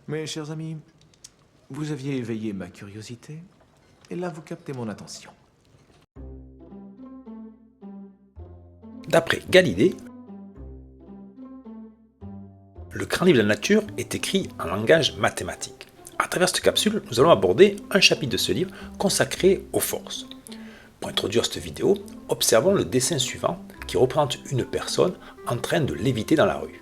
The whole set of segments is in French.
Mes chers amis, vous aviez éveillé ma curiosité, et là vous captez mon attention. D'après Galilée, le grand livre de la nature est écrit en langage mathématique. À travers cette capsule, nous allons aborder un chapitre de ce livre consacré aux forces. Pour introduire cette vidéo, observons le dessin suivant qui représente une personne en train de léviter dans la rue.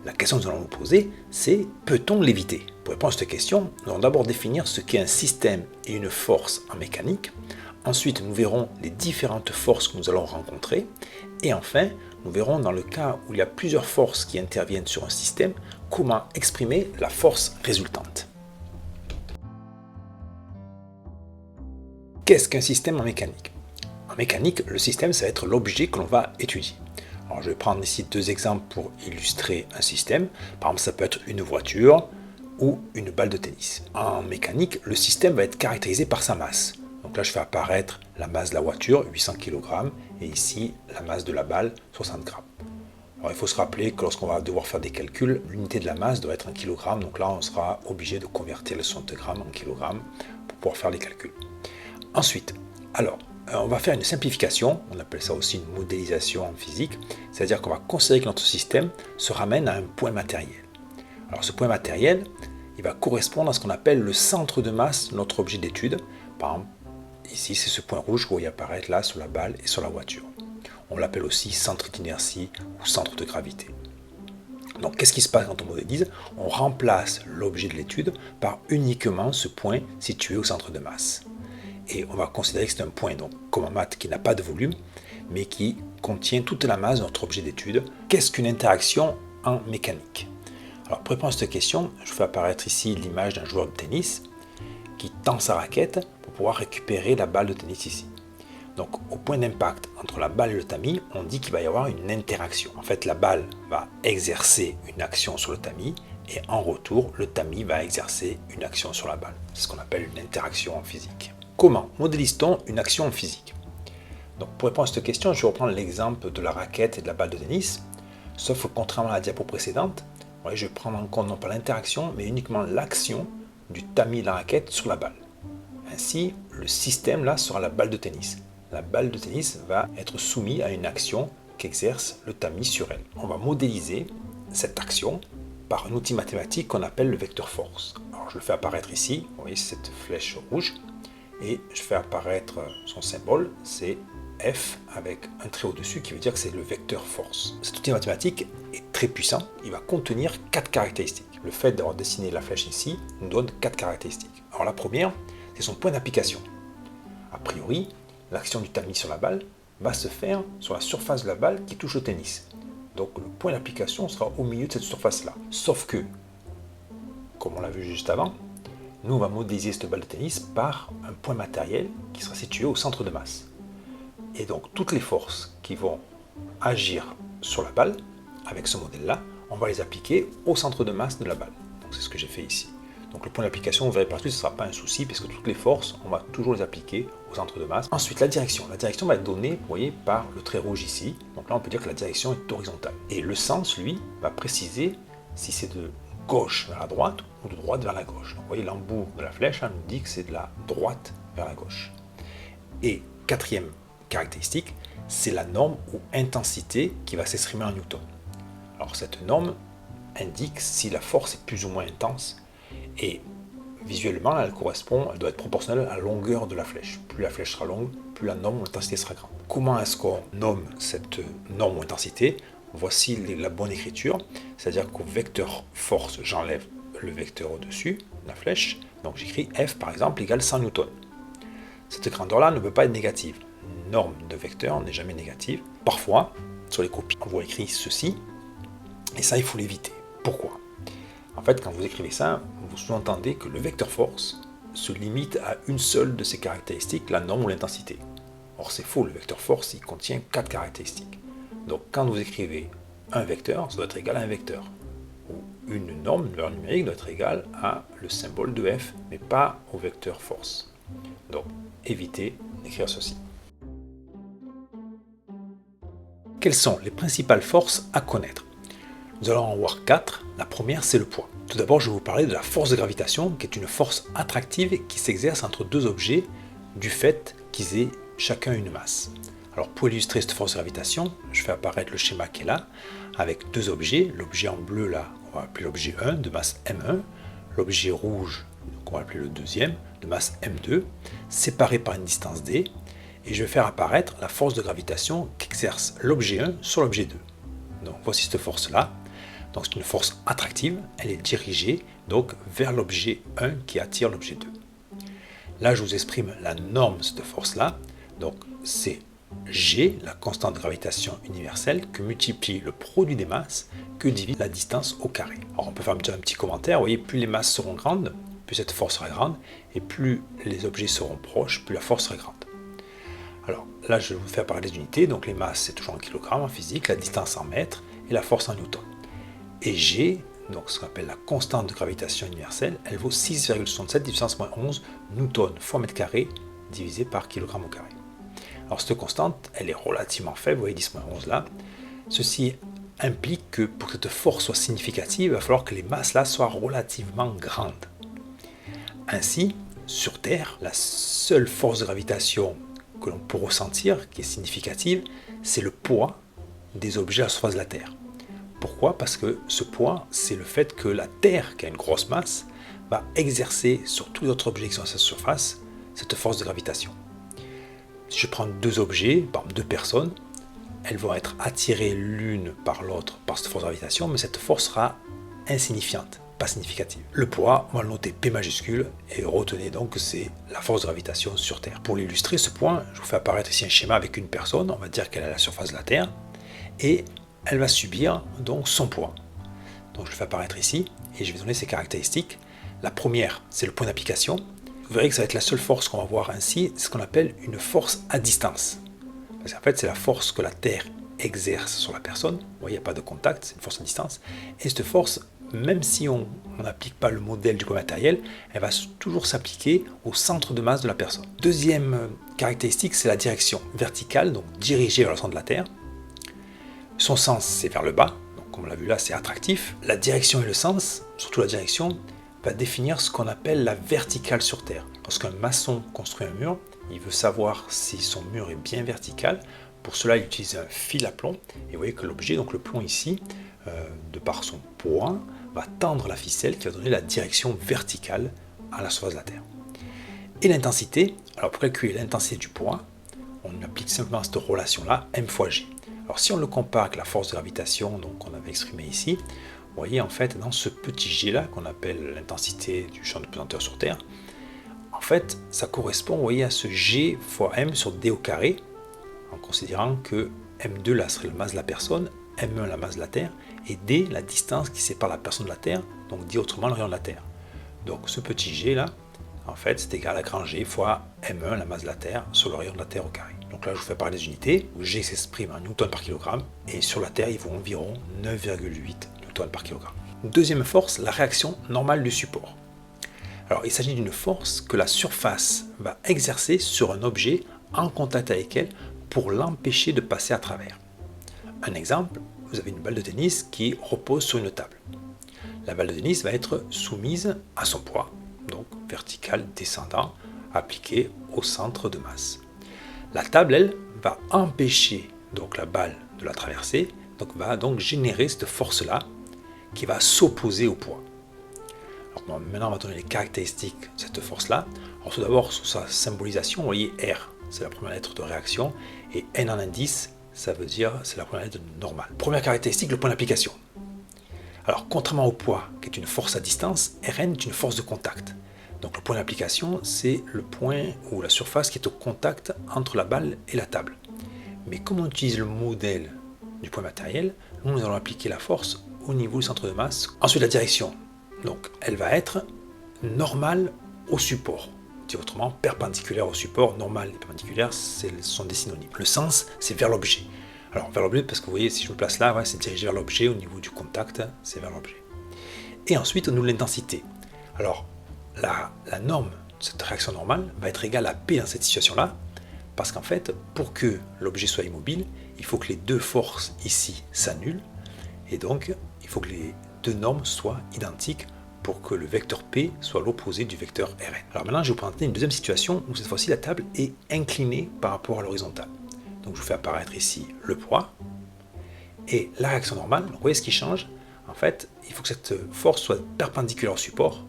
La question que nous allons nous poser, c'est peut-on léviter? Pour répondre à cette question, nous allons d'abord définir ce qu'est un système et une force en mécanique. Ensuite, nous verrons les différentes forces que nous allons rencontrer. Et enfin, nous verrons dans le cas où il y a plusieurs forces qui interviennent sur un système, comment exprimer la force résultante. Qu'est-ce qu'un système en mécanique? En mécanique, le système, ça va être l'objet que l'on va étudier. Alors, je vais prendre ici deux exemples pour illustrer un système. Par exemple, ça peut être une voiture ou une balle de tennis. En mécanique, le système va être caractérisé par sa masse. Donc là, je fais apparaître la masse de la voiture, 800 kg, et ici, la masse de la balle, 60 g. Alors, il faut se rappeler que lorsqu'on va devoir faire des calculs, l'unité de la masse doit être en kg. Donc là, on sera obligé de convertir les 60 g en kg pour pouvoir faire les calculs. Ensuite, on va faire une simplification, on appelle ça aussi une modélisation en physique, c'est-à-dire qu'on va considérer que notre système se ramène à un point matériel. Alors ce point matériel, il va correspondre à ce qu'on appelle le centre de masse de notre objet d'étude. Par exemple, ici c'est ce point rouge que vous voyez apparaître là sur la balle et sur la voiture. On l'appelle aussi centre d'inertie ou centre de gravité. Donc qu'est-ce qui se passe quand on modélise? On remplace l'objet de l'étude par uniquement ce point situé au centre de masse. Et on va considérer que c'est un point, donc, comme en maths, qui n'a pas de volume, mais qui contient toute la masse de notre objet d'étude. Qu'est-ce qu'une interaction en mécanique? Alors, pour répondre à cette question, je fais apparaître ici l'image d'un joueur de tennis qui tend sa raquette pour pouvoir récupérer la balle de tennis ici. Donc, au point d'impact entre la balle et le tamis, on dit qu'il va y avoir une interaction. En fait, la balle va exercer une action sur le tamis, et en retour, le tamis va exercer une action sur la balle. C'est ce qu'on appelle une interaction en physique. Comment modélise-t-on une action en physique? Donc, pour répondre à cette question, je vais reprendre l'exemple de la raquette et de la balle de tennis. Sauf que contrairement à la diapo précédente, je vais prendre en compte non pas l'interaction, mais uniquement l'action du tamis de la raquette sur la balle. Ainsi, le système là sera la balle de tennis. La balle de tennis va être soumise à une action qu'exerce le tamis sur elle. On va modéliser cette action par un outil mathématique qu'on appelle le vecteur force. Alors, je le fais apparaître ici, vous voyez cette flèche rouge. Et je fais apparaître son symbole, c'est F avec un trait au-dessus qui veut dire que c'est le vecteur force. Cet outil mathématique est très puissant, il va contenir 4 caractéristiques. Le fait d'avoir dessiné la flèche ici nous donne 4 caractéristiques. Alors la première, c'est son point d'application. A priori, l'action du tamis sur la balle va se faire sur la surface de la balle qui touche au tennis. Donc le point d'application sera au milieu de cette surface-là. Sauf que, comme on l'a vu juste avant, nous, on va modéliser cette balle de tennis par un point matériel qui sera situé au centre de masse. Et donc, toutes les forces qui vont agir sur la balle, avec ce modèle-là, on va les appliquer au centre de masse de la balle. Donc, c'est ce que j'ai fait ici. Donc, le point d'application, vous verrez par la suite, ce ne sera pas un souci, parce que toutes les forces, on va toujours les appliquer au centre de masse. Ensuite, la direction. La direction va être donnée, vous voyez, par le trait rouge ici. Donc là, on peut dire que la direction est horizontale. Et le sens, lui, va préciser si c'est de gauche vers la droite ou de droite vers la gauche. Donc, vous voyez, l'embout de la flèche nous dit que c'est de la droite vers la gauche. Et quatrième caractéristique, c'est la norme ou intensité qui va s'exprimer en newton. Alors cette norme indique si la force est plus ou moins intense et visuellement elle doit être proportionnelle à la longueur de la flèche. Plus la flèche sera longue, plus la norme ou l'intensité sera grande. Comment est-ce qu'on nomme cette norme ou intensité? Voici la bonne écriture, c'est-à-dire qu'au vecteur force, j'enlève le vecteur au-dessus, la flèche, donc j'écris F par exemple égale 100 newtons. Cette grandeur-là ne peut pas être négative. Une norme de vecteur n'est jamais négative. Parfois, sur les copies, on vous écrit ceci, et ça il faut l'éviter. Pourquoi? En fait, quand vous écrivez ça, vous sous-entendez que le vecteur force se limite à une seule de ces caractéristiques, la norme ou l'intensité. Or c'est faux, le vecteur force il contient 4 caractéristiques. Donc quand vous écrivez un vecteur, ça doit être égal à un vecteur. Ou une norme, une valeur numérique doit être égale à le symbole de F, mais pas au vecteur force. Donc évitez d'écrire ceci. Quelles sont les principales forces à connaître? Nous allons en voir 4. La première, c'est le poids. Tout d'abord, je vais vous parler de la force de gravitation, qui est une force attractive qui s'exerce entre deux objets du fait qu'ils aient chacun une masse. Alors pour illustrer cette force de gravitation, je fais apparaître le schéma qui est là, avec deux objets. L'objet en bleu là, on va appeler l'objet 1 de masse M1, l'objet rouge, qu'on va appeler le deuxième, de masse M2, séparés par une distance d, et je vais faire apparaître la force de gravitation qu'exerce l'objet 1 sur l'objet 2. Donc voici cette force-là. Donc c'est une force attractive, elle est dirigée donc vers l'objet 1 qui attire l'objet 2. Là, je vous exprime la norme de cette force-là. Donc c'est G, la constante de gravitation universelle, que multiplie le produit des masses, que divise la distance au carré. Alors on peut faire un petit commentaire, vous voyez, plus les masses seront grandes, plus cette force sera grande, et plus les objets seront proches, plus la force sera grande. Alors là, je vais vous faire parler des unités, donc les masses c'est toujours en kilogrammes en physique, la distance en mètres, et la force en newton. Et G, donc ce qu'on appelle la constante de gravitation universelle, elle vaut 6,67 puissance moins 11 newton fois mètre carré divisé par kilogramme au carré. Alors cette constante, elle est relativement faible, vous voyez 10 moins 11 là. Ceci implique que pour que cette force soit significative, il va falloir que les masses là soient relativement grandes. Ainsi, sur Terre, la seule force de gravitation que l'on peut ressentir, qui est significative, c'est le poids des objets à la surface de la Terre. Pourquoi ? Parce que ce poids, c'est le fait que la Terre, qui a une grosse masse, va exercer sur tous les autres objets qui sont à sa surface cette force de gravitation. Si je prends deux objets, par exemple deux personnes, elles vont être attirées l'une par l'autre par cette force de gravitation, mais cette force sera insignifiante, pas significative. Le poids, on va le noter P majuscule, et retenez donc que c'est la force de gravitation sur Terre. Pour illustrer ce point, je vous fais apparaître ici un schéma avec une personne, on va dire qu'elle est à la surface de la Terre, et elle va subir donc son poids. Donc je le fais apparaître ici, et je vais donner ses caractéristiques. La première, c'est le point d'application. Vous verrez que ça va être la seule force qu'on va voir ainsi, c'est ce qu'on appelle une force à distance. Parce qu'en fait, c'est la force que la Terre exerce sur la personne. Vous voyez, il n'y a pas de contact, c'est une force à distance. Et cette force, même si on n'applique pas le modèle du poids matériel, elle va toujours s'appliquer au centre de masse de la personne. Deuxième caractéristique, c'est la direction verticale, donc dirigée vers le centre de la Terre. Son sens, c'est vers le bas. Donc, comme on l'a vu là, c'est attractif. La direction et le sens, surtout la direction, va définir ce qu'on appelle la verticale sur Terre. Lorsqu'un maçon construit un mur, il veut savoir si son mur est bien vertical. Pour cela, il utilise un fil à plomb. Et vous voyez que l'objet, donc le plomb ici, de par son poids, va tendre la ficelle qui va donner la direction verticale à la surface de la Terre. Et l'intensité, alors pour calculer l'intensité du poids, on applique simplement cette relation-là, m fois g. Alors si on le compare avec la force de gravitation qu'on avait exprimée ici, vous voyez en fait dans ce petit g là qu'on appelle l'intensité du champ de pesanteur sur Terre, en fait ça correspond, vous voyez, à ce g fois m sur d au carré, en considérant que m2 là serait la masse de la personne, m1 la masse de la Terre, et d la distance qui sépare la personne de la Terre, donc dit autrement le rayon de la Terre. Donc ce petit g là, en fait c'est égal à grand G fois m1 la masse de la Terre sur le rayon de la Terre au carré. Donc là je vous fais parler des unités, où G s'exprime en newton par kilogramme, et sur la Terre il vaut environ 9,8 newton par kilogramme. Deuxième force, la réaction normale du support. Alors il s'agit d'une force que la surface va exercer sur un objet en contact avec elle pour l'empêcher de passer à travers. Un exemple, vous avez une balle de tennis qui repose sur une table. La balle de tennis va être soumise à son poids, donc vertical descendant, appliqué au centre de masse. La table, elle, va empêcher donc la balle de la traverser, donc va donc générer cette force-là qui va s'opposer au poids. Alors maintenant, on va donner les caractéristiques de cette force-là. Alors tout d'abord, sous sa symbolisation, vous voyez R, c'est la première lettre de réaction, et N en indice, ça veut dire c'est la première lettre de normale. Première caractéristique, le point d'application. Alors contrairement au poids, qui est une force à distance, Rn est une force de contact. Donc le point d'application, c'est le point ou la surface qui est au contact entre la balle et la table. Mais comme on utilise le modèle du point matériel, nous allons appliquer la force au niveau du centre de masse. Ensuite la direction, donc elle va être normale au support. Dit autrement, perpendiculaire au support, normale et perpendiculaire, ce sont des synonymes. Le sens, c'est vers l'objet. Alors vers l'objet, parce que vous voyez, si je me place là, ouais, c'est dirigé vers l'objet, au niveau du contact, c'est vers l'objet. Et ensuite, nous l'intensité. Alors, la norme de cette réaction normale va être égale à P dans cette situation-là, parce qu'en fait, pour que l'objet soit immobile, il faut que les deux forces ici s'annulent, et donc il faut que les deux normes soient identiques pour que le vecteur P soit l'opposé du vecteur Rn. Alors maintenant, je vais vous présenter une deuxième situation où cette fois-ci la table est inclinée par rapport à l'horizontale. Donc je vous fais apparaître ici le poids et la réaction normale. Donc, vous voyez ce qui change. En fait, il faut que cette force soit perpendiculaire au support.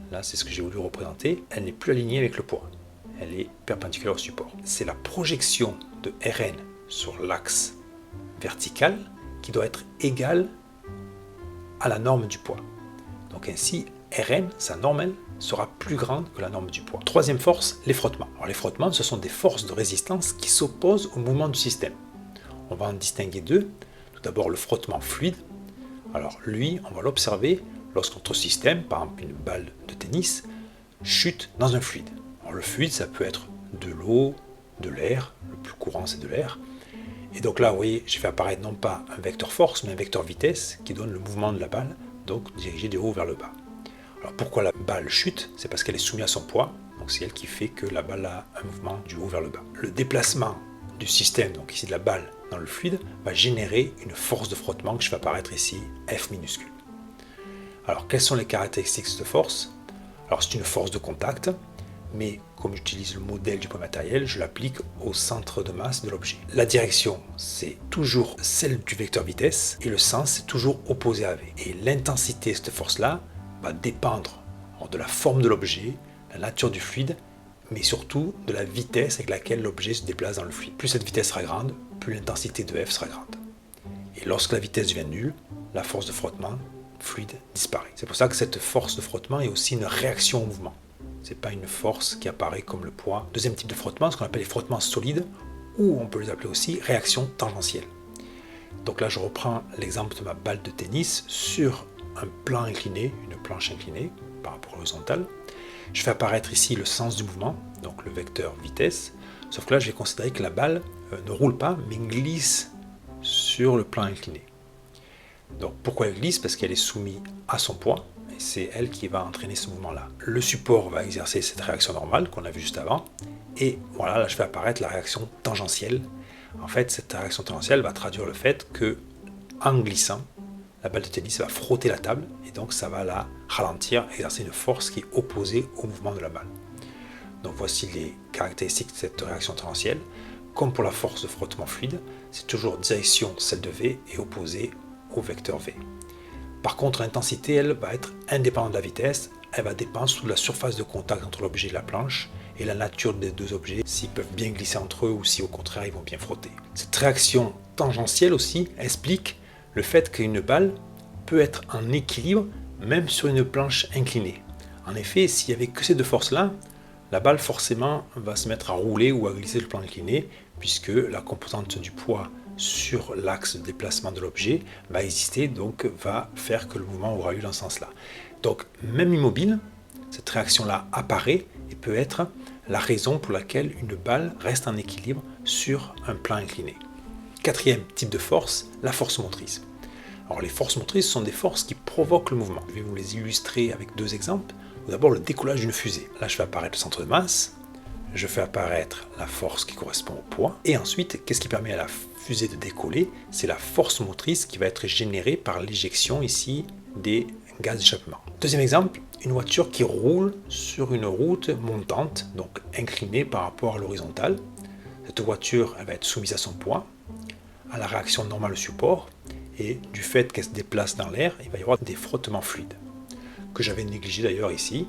Là, c'est ce que j'ai voulu représenter. Elle n'est plus alignée avec le poids. Elle est perpendiculaire au support. C'est la projection de Rn sur l'axe vertical qui doit être égale à la norme du poids. Donc ainsi, Rn, sa norme, elle, sera plus grande que la norme du poids. Troisième force, les frottements. Alors les frottements, ce sont des forces de résistance qui s'opposent au mouvement du système. On va en distinguer deux. Tout d'abord le frottement fluide. Alors lui, on va l'observer lorsque notre système, par exemple une balle de tennis, chute dans un fluide. Alors le fluide, ça peut être de l'eau, de l'air, le plus courant c'est de l'air. Et donc là, vous voyez, j'ai fait apparaître non pas un vecteur force, mais un vecteur vitesse qui donne le mouvement de la balle, donc dirigé du haut vers le bas. Alors pourquoi la balle chute? C'est parce qu'elle est soumise à son poids, donc c'est elle qui fait que la balle a un mouvement du haut vers le bas. Le déplacement du système, donc ici de la balle dans le fluide, va générer une force de frottement que je fais apparaître ici, F minuscule. Alors quelles sont les caractéristiques de cette force? Alors c'est une force de contact, mais comme j'utilise le modèle du poids matériel, je l'applique au centre de masse de l'objet. La direction, c'est toujours celle du vecteur vitesse, et le sens, c'est toujours opposé à V. Et l'intensité de cette force-là va dépendre de la forme de l'objet, la nature du fluide, mais surtout de la vitesse avec laquelle l'objet se déplace dans le fluide. Plus cette vitesse sera grande, plus l'intensité de F sera grande. Et lorsque la vitesse devient nulle, la force de frottement fluide disparaît. C'est pour ça que cette force de frottement est aussi une réaction au mouvement. Ce n'est pas une force qui apparaît comme le poids. Deuxième type de frottement, ce qu'on appelle les frottements solides, ou on peut les appeler aussi réactions tangentielles. Donc là, je reprends l'exemple de ma balle de tennis sur un plan incliné, une planche inclinée par rapport à l'horizontale. Je fais apparaître ici le sens du mouvement, donc le vecteur vitesse, sauf que là, je vais considérer que la balle ne roule pas, mais glisse sur le plan incliné. Donc pourquoi elle glisse? Parce qu'elle est soumise à son poids, et c'est elle qui va entraîner ce mouvement-là. Le support va exercer cette réaction normale qu'on a vue juste avant, et voilà, là je fais apparaître la réaction tangentielle. En fait, cette réaction tangentielle va traduire le fait que, en glissant, la balle de tennis va frotter la table, et donc ça va la ralentir, exercer une force qui est opposée au mouvement de la balle. Donc voici les caractéristiques de cette réaction tangentielle. Comme pour la force de frottement fluide, c'est toujours direction celle de V et opposée au vecteur V. Par contre, l'intensité, elle, va être indépendante de la vitesse, elle va dépendre de la surface de contact entre l'objet et la planche, et la nature des deux objets, s'ils peuvent bien glisser entre eux ou si au contraire ils vont bien frotter. Cette réaction tangentielle aussi explique le fait qu'une balle peut être en équilibre même sur une planche inclinée. En effet, s'il n'y avait que ces deux forces-là, la balle forcément va se mettre à rouler ou à glisser le plan incliné, puisque la composante du poids sur l'axe de déplacement de l'objet va exister, donc va faire que le mouvement aura lieu dans ce sens-là. Donc même immobile, cette réaction-là apparaît et peut être la raison pour laquelle une balle reste en équilibre sur un plan incliné. Quatrième type de force, la force motrice. Alors les forces motrices sont des forces qui provoquent le mouvement. Je vais vous les illustrer avec deux exemples. Tout d'abord le décollage d'une fusée. Là je fais apparaître le centre de masse, je fais apparaître la force qui correspond au poids, et ensuite qu'est-ce qui permet à la fusée de décoller? C'est la force motrice qui va être générée par l'éjection ici des gaz d'échappement. Deuxième exemple, une voiture qui roule sur une route montante, donc inclinée par rapport à l'horizontale. Cette voiture, elle va être soumise à son poids, à la réaction normale au support, et du fait qu'elle se déplace dans l'air, il va y avoir des frottements fluides, que j'avais négligé d'ailleurs ici.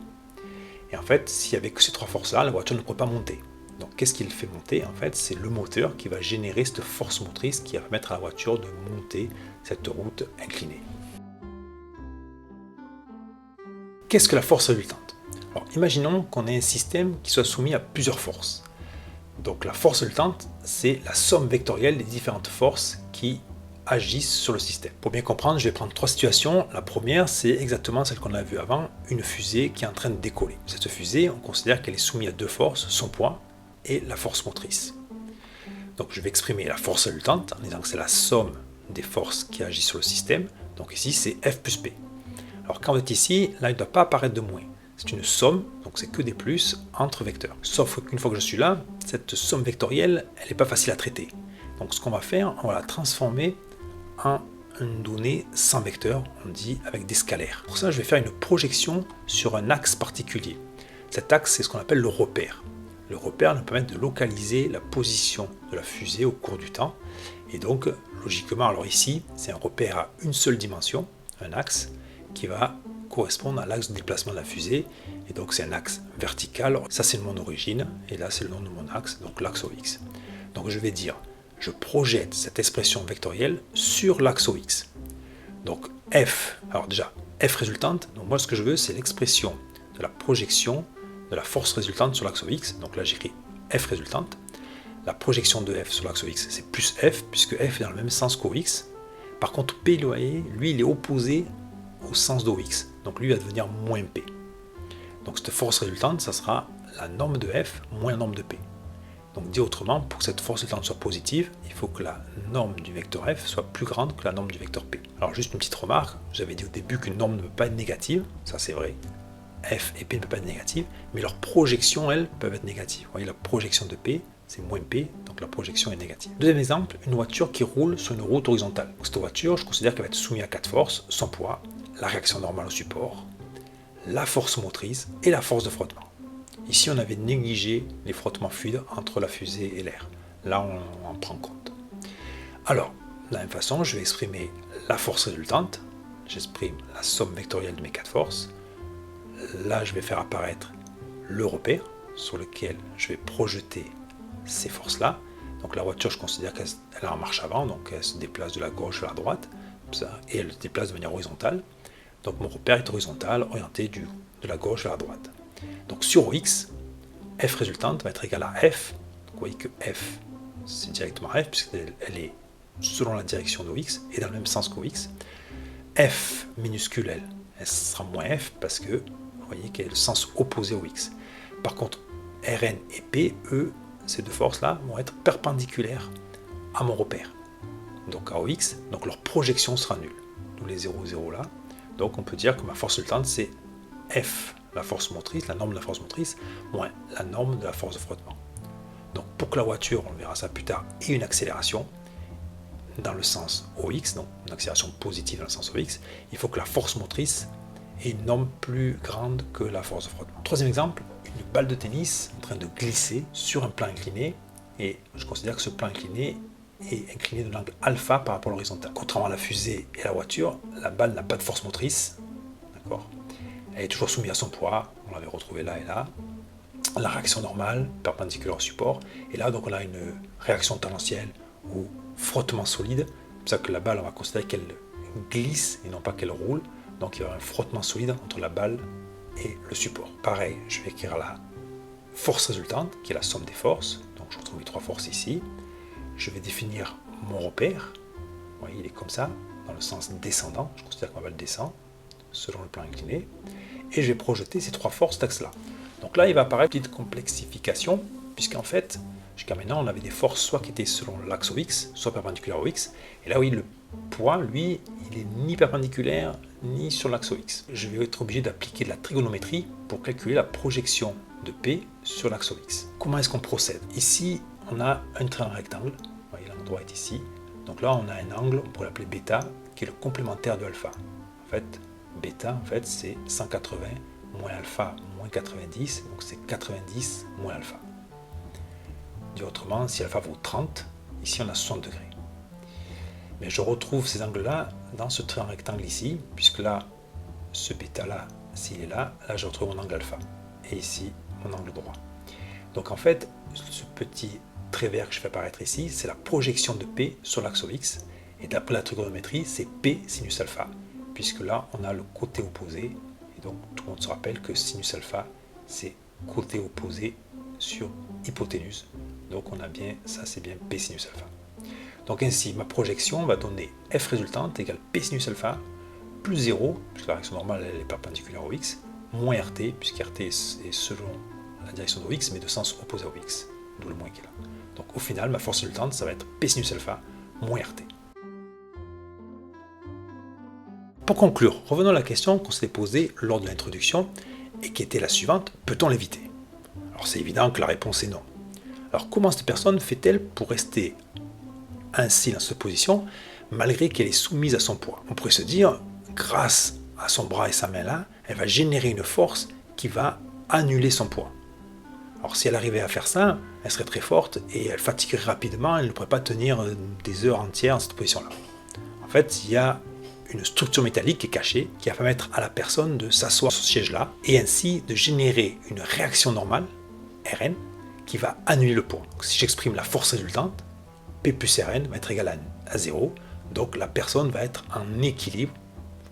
Et en fait, s'il n'y avait que ces trois forces-là, la voiture ne pourrait pas monter. Donc qu'est-ce qui le fait monter? En fait, c'est le moteur qui va générer cette force motrice qui va permettre à la voiture de monter cette route inclinée. Qu'est-ce que la force résultante? Alors imaginons qu'on ait un système qui soit soumis à plusieurs forces. Donc la force résultante, c'est la somme vectorielle des différentes forces qui agissent sur le système. Pour bien comprendre, je vais prendre trois situations. La première, c'est exactement celle qu'on a vue avant, une fusée qui est en train de décoller. Cette fusée, on considère qu'elle est soumise à deux forces, son poids et la force motrice. Donc je vais exprimer la force résultante en disant que c'est la somme des forces qui agissent sur le système. Donc ici, c'est F plus P. Alors quand vous êtes ici, là, il ne doit pas apparaître de moins. C'est une somme, donc c'est que des plus entre vecteurs. Sauf qu'une fois que je suis là, cette somme vectorielle, elle n'est pas facile à traiter. Donc ce qu'on va faire, on va la transformer en une donnée sans vecteur, on dit avec des scalaires. Pour ça, je vais faire une projection sur un axe particulier. Cet axe, c'est ce qu'on appelle le repère. Le repère nous permet de localiser la position de la fusée au cours du temps. Et donc, logiquement, alors ici, c'est un repère à une seule dimension, un axe, qui va correspondre à l'axe de déplacement de la fusée. Et donc, c'est un axe vertical. Ça, c'est le nom d'origine. Et là, c'est le nom de mon axe, donc l'axe OX. Donc, je vais dire, je projette cette expression vectorielle sur l'axe OX. Donc, F, alors déjà, F résultante. Donc, moi, ce que je veux, c'est l'expression de la projection de la force résultante sur l'axe OX. Donc là, j'écris F résultante. La projection de F sur l'axe OX, c'est plus F, puisque F est dans le même sens qu'OX. Par contre, P, lui, il est opposé au sens d'OX. Donc lui, il va devenir moins P. Donc cette force résultante, ça sera la norme de F moins la norme de P. Donc dit autrement, pour que cette force résultante soit positive, il faut que la norme du vecteur F soit plus grande que la norme du vecteur P. Alors juste une petite remarque, j'avais dit au début qu'une norme ne peut pas être négative, ça c'est vrai. F et P ne peuvent pas être négatives, mais leurs projections, elles, peuvent être négatives. Vous voyez, la projection de P, c'est moins P, donc la projection est négative. Deuxième exemple, une voiture qui roule sur une route horizontale. Donc, cette voiture, je considère qu'elle va être soumise à 4 forces, son poids, la réaction normale au support, la force motrice et la force de frottement. Ici, on avait négligé les frottements fluides entre la fusée et l'air. Là, on en prend compte. Alors, de la même façon, je vais exprimer la force résultante. J'exprime la somme vectorielle de mes 4 forces. Là, je vais faire apparaître le repère sur lequel je vais projeter ces forces-là. Donc la voiture, je considère qu'elle est en marche avant, donc elle se déplace de la gauche vers la droite, comme ça, et elle se déplace de manière horizontale. Donc mon repère est horizontal, orienté de la gauche vers la droite. Donc sur OX, F résultante va être égale à F. Donc vous voyez que F, c'est directement F, puisqu'elle est selon la direction d'OX et dans le même sens qu'OX. F minuscule, elle sera moins F, parce que vous voyez qu'elle est le sens opposé au X. Par contre, Rn et P, eux, ces deux forces-là, vont être perpendiculaires à mon repère. Donc à OX, donc leur projection sera nulle. D'où les 0, 0 là. Donc on peut dire que ma force résultante, c'est F, la force motrice, la norme de la force motrice, moins la norme de la force de frottement. Donc pour que la voiture, on verra ça plus tard, ait une accélération dans le sens OX, donc une accélération positive dans le sens OX, il faut que la force motrice ait une norme plus grande que la force de frottement. Troisième exemple, une balle de tennis en train de glisser sur un plan incliné, et je considère que ce plan incliné est incliné de l'angle alpha par rapport à l'horizontale. Contrairement à la fusée et la voiture, la balle n'a pas de force motrice, d'accord. Elle est toujours soumise à son poids, on l'avait retrouvé là et là. La réaction normale, perpendiculaire au support, et là donc on a une réaction tangentielle ou frottement solide, c'est pour ça que la balle, on va considérer qu'elle glisse et non pas qu'elle roule, donc il y aura un frottement solide entre la balle et le support. Pareil, je vais écrire la force résultante, qui est la somme des forces, donc je retrouve les 3 forces ici. Je vais définir mon repère, vous voyez, il est comme ça, dans le sens descendant, je considère que ma balle descend, selon le plan incliné, et je vais projeter ces 3 forces d'axe-là. Donc là, il va apparaître une petite complexification, puisqu'en fait, jusqu'à maintenant, on avait des forces soit qui étaient selon l'axe OX, soit perpendiculaires au X, et là, oui, le poids, lui, il est ni perpendiculaire, ni sur l'axe OX. Je vais être obligé d'appliquer de la trigonométrie pour calculer la projection de P sur l'axe OX. Comment est-ce qu'on procède? Ici, on a un triangle rectangle, vous voyez, l'angle droit est ici. Donc là, on a un angle, on pourrait l'appeler bêta, qui est le complémentaire de alpha. En fait, bêta, c'est 180 moins alpha moins 90, donc c'est 90 moins alpha. Dit autrement, si alpha vaut 30, ici on a 60 degrés. Mais je retrouve ces angles-là dans ce triangle rectangle ici, puisque là, ce bêta-là, s'il est là, là je retrouve mon angle alpha. Et ici, mon angle droit. Donc en fait, ce petit trait vert que je fais apparaître ici, c'est la projection de P sur l'axe OX. Et d'après la trigonométrie, c'est P sinus alpha, puisque là, on a le côté opposé. Et donc, tout le monde se rappelle que sinus alpha, c'est côté opposé sur hypoténuse. Donc, on a bien, ça c'est bien P sinus alpha. Donc ainsi, ma projection va donner F résultante égale P sinus alpha plus 0, puisque la réaction normale elle est perpendiculaire au X, moins RT, puisque RT est selon la direction de X, mais de sens opposé au X, d'où le moins qui est là. Donc au final, ma force résultante, ça va être P sinus alpha moins RT. Pour conclure, revenons à la question qu'on s'était posée lors de l'introduction, et qui était la suivante, peut-on l'éviter? Alors c'est évident que la réponse est non. Alors comment cette personne fait-elle pour rester ainsi dans cette position? malgré qu'elle est soumise à son poids. On pourrait se dire, grâce à son bras et sa main là, elle va générer une force qui va annuler son poids. Alors si elle arrivait à faire ça, elle serait très forte et elle fatiguerait rapidement, elle ne pourrait pas tenir des heures entières dans cette position-là. En fait, il y a une structure métallique qui est cachée, qui va permettre à la personne de s'asseoir sur ce siège-là et ainsi de générer une réaction normale, Rn, qui va annuler le poids. Donc, si j'exprime la force résultante, P plus Rn va être égal à 0, donc la personne va être en équilibre,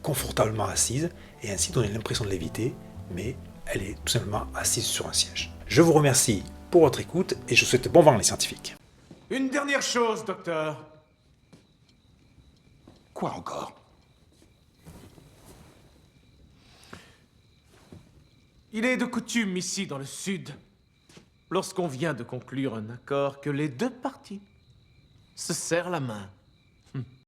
confortablement assise, et ainsi donner l'impression de léviter, mais elle est tout simplement assise sur un siège. Je vous remercie pour votre écoute et je vous souhaite bon vent les scientifiques. Une dernière chose, docteur. Quoi encore? Il est de coutume ici dans le Sud, lorsqu'on vient de conclure un accord, que les deux parties se serrent la main.